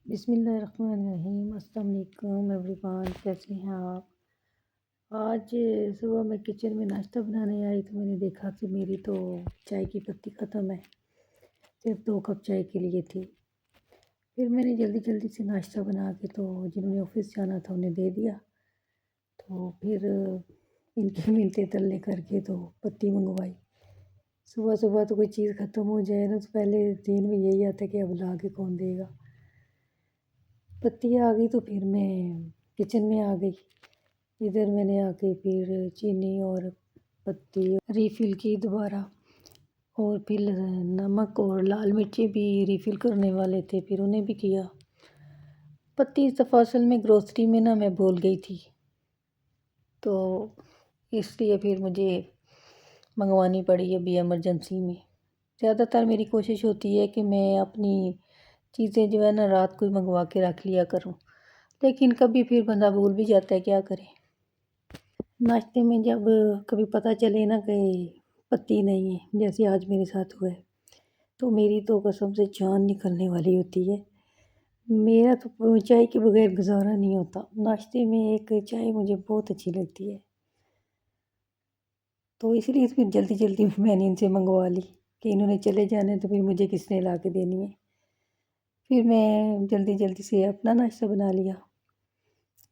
बिस्मिल्लाहिर्रहमानिर्रहीम। अस्सलाम वालेकुम एवरीवन, कैसे हैं आप? आज सुबह मैं किचन में नाश्ता बनाने आई तो मैंने देखा कि मेरी तो चाय की पत्ती ख़त्म है। सिर्फ 2 कप चाय के लिए थी। फिर मैंने जल्दी जल्दी से नाश्ता बना के तो जिन्होंने ऑफिस जाना था उन्हें दे दिया। तो फिर इनके मिलते तल्ले करके तो पत्ती मंगवाई। सुबह सुबह तो कोई चीज़ ख़त्म हो जाए ना तो पहले दिन में यही आता है कि अब ला के कौन देगा। पत्ती आ गई तो फिर मैं किचन में आ गई। इधर मैंने आके फिर चीनी और पत्ती रिफ़िल की दोबारा, और फिर नमक और लाल मिर्ची भी रिफ़िल करने वाले थे, फिर उन्हें भी किया। पत्ती इस दफ़ा असल में ग्रोसरी में ना मैं भूल गई थी, तो इसलिए फिर मुझे मंगवानी पड़ी अभी इमरजेंसी में। ज़्यादातर मेरी कोशिश होती है कि मैं अपनी चीज़ें जो है ना रात को ही मंगवा के रख लिया करूँ, लेकिन कभी फिर बंदा भूल भी जाता है, क्या करे। नाश्ते में जब कभी पता चले ना कि पत्ती नहीं है, जैसे आज मेरे साथ हुआ है, तो मेरी तो कसम से जान निकलने वाली होती है। मेरा तो चाय के बगैर गुजारा नहीं होता। नाश्ते में एक चाय मुझे बहुत अच्छी लगती है, तो इसलिए फिर जल्दी जल्दी में मैंने इनसे मंगवा ली कि इन्होंने चले जाना है तो फिर मुझे किसने ला के देनी है। फिर मैं जल्दी जल्दी से अपना नाश्ता बना लिया।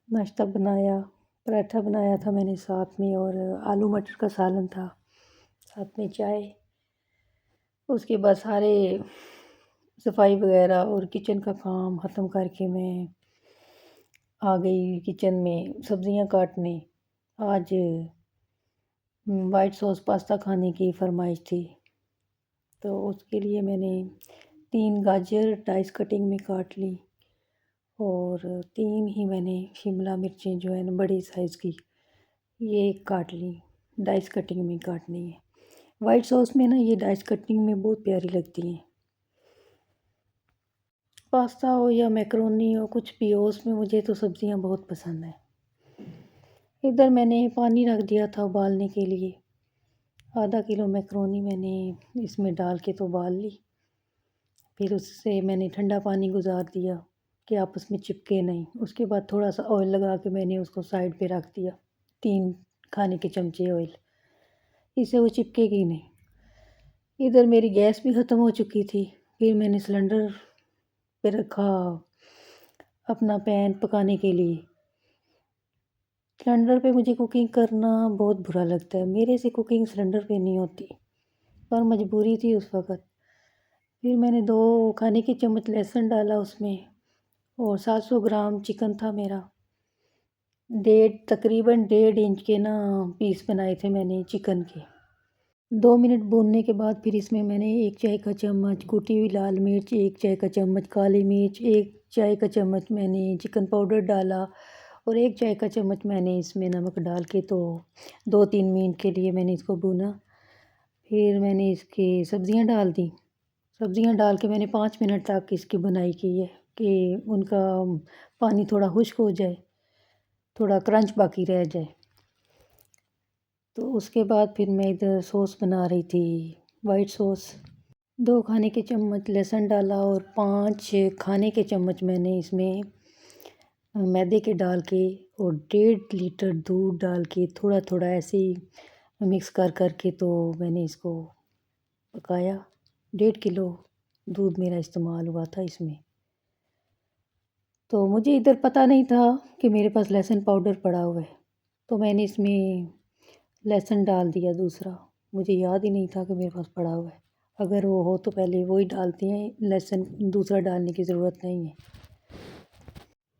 नाश्ता बनाया, पराठा बनाया था मैंने साथ में, और आलू मटर का सालन था, साथ में चाय। उसके बाद सारे सफाई वगैरह और किचन का काम ख़त्म करके मैं आ गई किचन में सब्ज़ियां काटने। आज वाइट सॉस पास्ता खाने की फरमाइश थी, तो उसके लिए मैंने 3 गाजर डाइस कटिंग में काट ली, और 3 ही मैंने शिमला मिर्चें जो है ना बड़ी साइज़ की, ये काट ली। डाइस कटिंग में काटनी है। वाइट सॉस में ना ये डाइस कटिंग में बहुत प्यारी लगती हैं। पास्ता हो या मैकरोनी हो, कुछ भी हो, उसमें मुझे तो सब्ज़ियाँ बहुत पसंद हैं। इधर मैंने पानी रख दिया था उबालने के लिए। आधा किलो मैकरोनी मैंने इसमें डाल के तो उबाल ली। फिर उससे मैंने ठंडा पानी गुजार दिया कि आपस में चिपके नहीं। उसके बाद थोड़ा सा ऑयल लगा के मैंने उसको साइड पे रख दिया, 3 खाने के चमचे ऑयल, इससे वो चिपकेगी नहीं। इधर मेरी गैस भी ख़त्म हो चुकी थी। फिर मैंने सिलेंडर पे रखा अपना पैन पकाने के लिए। सिलेंडर पे मुझे कुकिंग करना बहुत बुरा लगता है। मेरे से कुकिंग सिलेंडर पे नहीं होती, पर मजबूरी थी उस वक़्त। फिर मैंने 2 खाने के चम्मच लहसुन डाला उसमें, और 700 ग्राम चिकन था मेरा। तकरीबन 1.5 इंच के ना पीस बनाए थे मैंने चिकन के। 2 मिनट भूनने के बाद फिर इसमें मैंने 1 चाय का चम्मच कुटी हुई लाल मिर्च, 1 चाय का चम्मच काली मिर्च, 1 चाय का चम्मच मैंने चिकन पाउडर डाला, और 1 चाय का चम्मच मैंने इसमें नमक डाल के तो 2-3 मिनट के लिए मैंने इसको भूना। फिर मैंने इसकी सब्ज़ियां डाल दी। सब्ज़ियां डाल के मैंने 5 मिनट तक इसकी बुनाई की है कि उनका पानी थोड़ा खुश्क हो जाए, थोड़ा क्रंच बाकी रह जाए। तो उसके बाद फिर मैं इधर सॉस बना रही थी, वाइट सॉस। 2 खाने के चम्मच लहसुन डाला, और 5 खाने के चम्मच मैंने इसमें मैदे के डाल के, और 1.5 लीटर दूध डाल के थोड़ा थोड़ा ऐसे ही मिक्स कर कर के तो मैंने इसको पकाया। 1.5 किलो दूध मेरा इस्तेमाल हुआ था इसमें। तो मुझे इधर पता नहीं था कि मेरे पास लहसुन पाउडर पड़ा हुआ है, तो मैंने इसमें लहसुन डाल दिया दूसरा। मुझे याद ही नहीं था कि मेरे पास पड़ा हुआ है। अगर वो हो तो पहले वो ही डालते हैं, लहसुन दूसरा डालने की ज़रूरत नहीं है।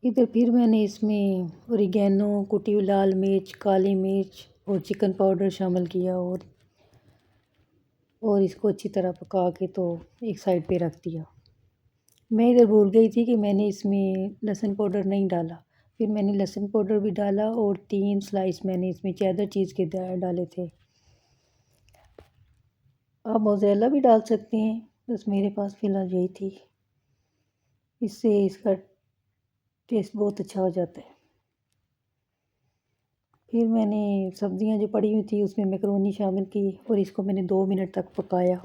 इधर फिर मैंने इसमें ओरिगैनो, कुटी हुई लाल मिर्च, काली मिर्च और चिकन पाउडर शामिल किया, और इसको अच्छी तरह पका के तो एक साइड पे रख दिया। मैं इधर भूल गई थी कि मैंने इसमें लहसुन पाउडर नहीं डाला। फिर मैंने लहसुन पाउडर भी डाला, और 3 स्लाइस मैंने इसमें चेडर चीज़ के डाले थे। आप मोज़रेला भी डाल सकते हैं, बस मेरे पास फ़िलहाल यही थी। इससे इसका टेस्ट बहुत अच्छा हो जाता है। फिर मैंने सब्ज़ियां जो पड़ी हुई थी उसमें मैकरोनी शामिल की, और इसको मैंने 2 मिनट तक पकाया।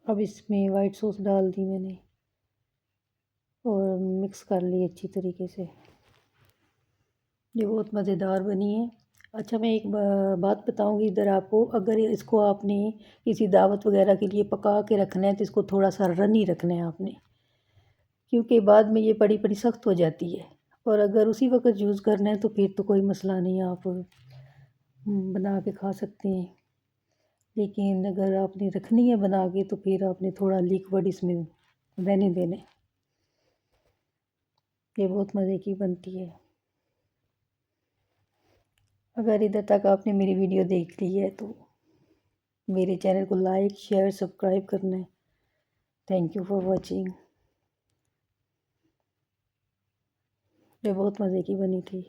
अब इसमें वाइट सॉस डाल दी मैंने और मिक्स कर ली अच्छी तरीके से। ये बहुत मज़ेदार बनी है। अच्छा, मैं एक बात बताऊंगी इधर आपको, अगर इसको आपने किसी दावत वगैरह के लिए पका के रखना है तो इसको थोड़ा सा रनी रखना है आपने, क्योंकि बाद में ये पड़ी पड़ी सख्त हो जाती है। और अगर उसी वक्त यूज़ करना है तो फिर तो कोई मसला नहीं, आप बना के खा सकते हैं। लेकिन अगर आपने रखनी है बना के तो फिर आपने थोड़ा लिक्विड इसमें रहने देने। ये बहुत मज़े की बनती है। अगर इधर तक आपने मेरी वीडियो देख ली है तो मेरे चैनल को लाइक शेयर सब्सक्राइब करना है। Thank you for watching. ये बहुत मज़े की बनी थी।